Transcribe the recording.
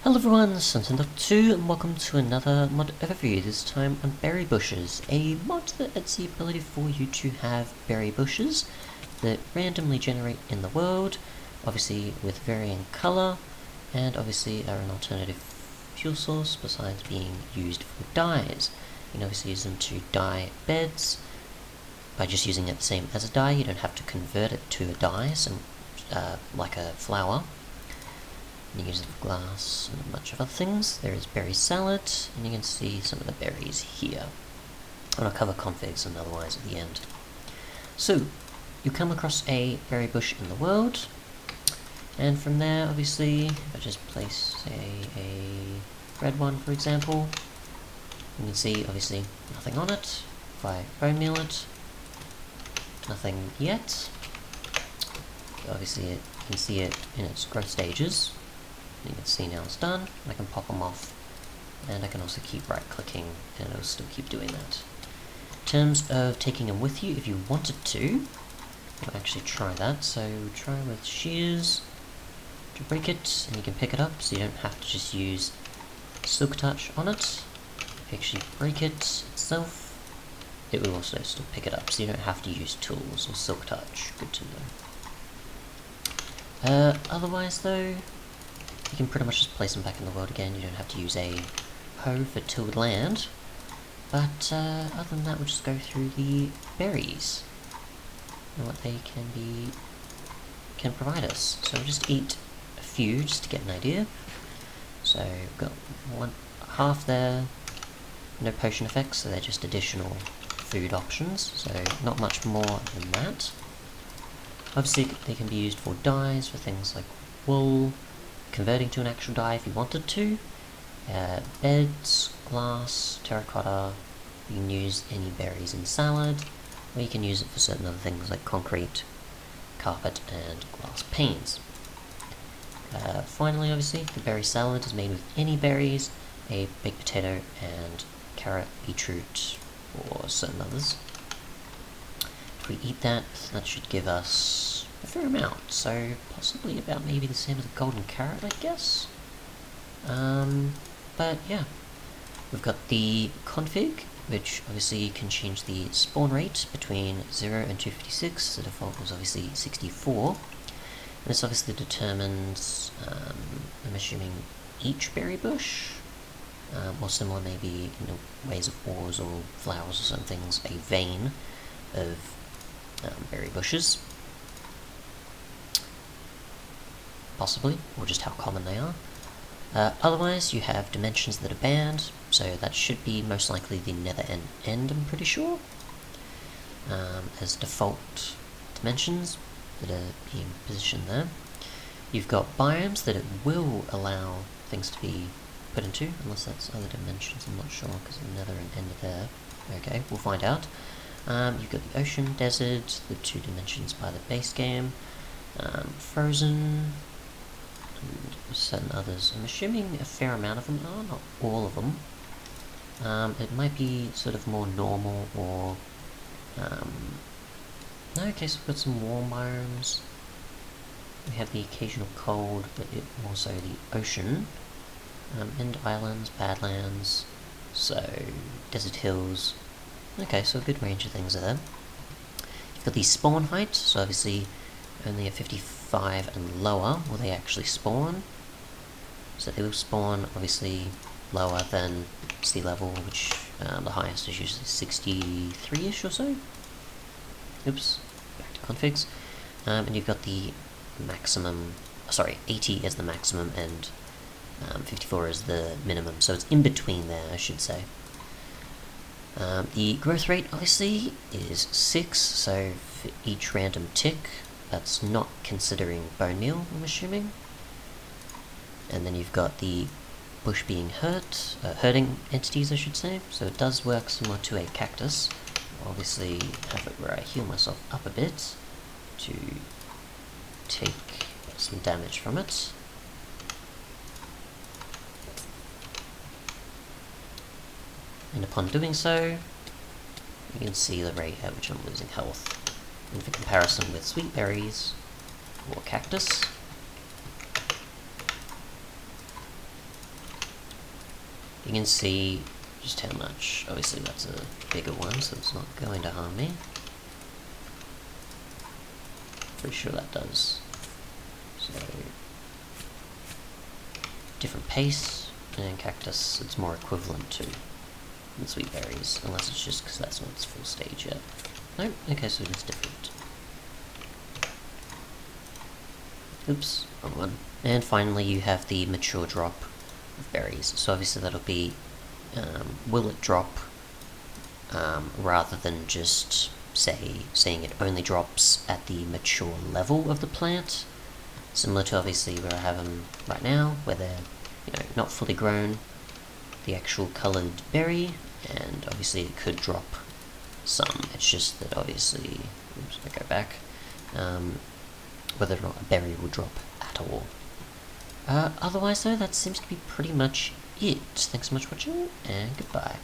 Hello everyone, Sunton2 and welcome to another mod overview, this time on berry bushes, a mod that adds the ability for you to have berry bushes that randomly generate in the world, obviously with varying colour, and obviously are an alternative fuel source besides being used for dyes. You can obviously use them to dye beds by just using it the same as a dye. You don't have to convert it to a dye, like a flower. You can use it for glass and a bunch of other things. There is berry salad, and you can see some of the berries here. And I'll cover configs and otherwise at the end. So, you come across a berry bush in the world, and from there, obviously, if I just place, say, a red one, for example, you can see, obviously, nothing on it. If I bone meal it, nothing yet. Obviously, you can see it in its growth stages. You can see now it's done. I can pop them off, and I can also keep right clicking and it'll still keep doing that. In terms of taking them with you, if you wanted to, I'll actually try that. So try with shears to break it, and you can pick it up, so you don't have to just use Silk Touch on it. If you actually break it itself, it will also still pick it up, so you don't have to use tools or Silk Touch. Good to know. Otherwise though, you can pretty much just place them back in the world again. You don't have to use a hoe for tilled land. But other than that, we'll just go through the berries and what they can provide us. So we'll just eat a few just to get an idea. So we've got half there, no potion effects, so they're just additional food options. So not much more than that. Obviously, they can be used for dyes, for things like wool, converting to an actual dye if you wanted to, beds, glass, terracotta. You can use any berries in salad, or you can use it for certain other things like concrete, carpet, and glass panes. Finally, obviously, the berry salad is made with any berries, a baked potato, and carrot, beetroot, or certain others. If we eat that, that should give us a fair amount, so possibly about maybe the same as a golden carrot, I guess. But yeah, we've got the config, which obviously can change the spawn rate between 0 and 256. The default was obviously 64. And this obviously determines, I'm assuming, each berry bush, or similar maybe in the ways of ores or flowers or some things, a vein of berry bushes. Possibly, or just how common they are. Otherwise, you have dimensions that are banned, so that should be most likely the nether end, I'm pretty sure, as default dimensions that are being positioned there. You've got biomes that it will allow things to be put into, unless that's other dimensions, I'm not sure, because the nether and end are there. Okay, we'll find out. You've got the ocean, desert, the 2 dimensions by the base game, frozen, and certain others. I'm assuming a fair amount of them are, not all of them. It might be sort of more normal, or no, okay, so we've got some warm biomes. We have the occasional cold, but also the ocean, and islands, badlands, so desert hills. Okay, so a good range of things there. You've got the spawn height, so obviously only at 55 and lower will they actually spawn. So they will spawn obviously lower than sea level, which the highest is usually 63-ish or so. Oops, back to configs. And you've got the maximum, 80 is the maximum and 54 is the minimum, so it's in between there, I should say. The growth rate obviously is 6, so for each random tick, that's not considering bone meal, I'm assuming. And then you've got the bush being hurting entities, I should say, so it does work similar to a cactus. I'll obviously have it where I heal myself up a bit to take some damage from it. And upon doing so, you can see the rate at which I'm losing health. And for comparison with sweet berries or cactus, you can see just how much. Obviously that's a bigger one, so it's not going to harm me. Pretty sure that does. So, different pace, and cactus it's more equivalent to than sweet berries, unless it's just because that's not its full stage yet. Nope, okay, so it's different. Oops, wrong one. And finally you have the mature drop of berries. So obviously that'll be, will it drop, rather than just saying it only drops at the mature level of the plant. Similar to obviously where I have them right now, where they're, not fully grown, the actual coloured berry, and obviously it could drop some. It's just that obviously, oops, I go back, whether or not a berry will drop at all. Otherwise though, that seems to be pretty much it. Thanks so much for watching, and goodbye.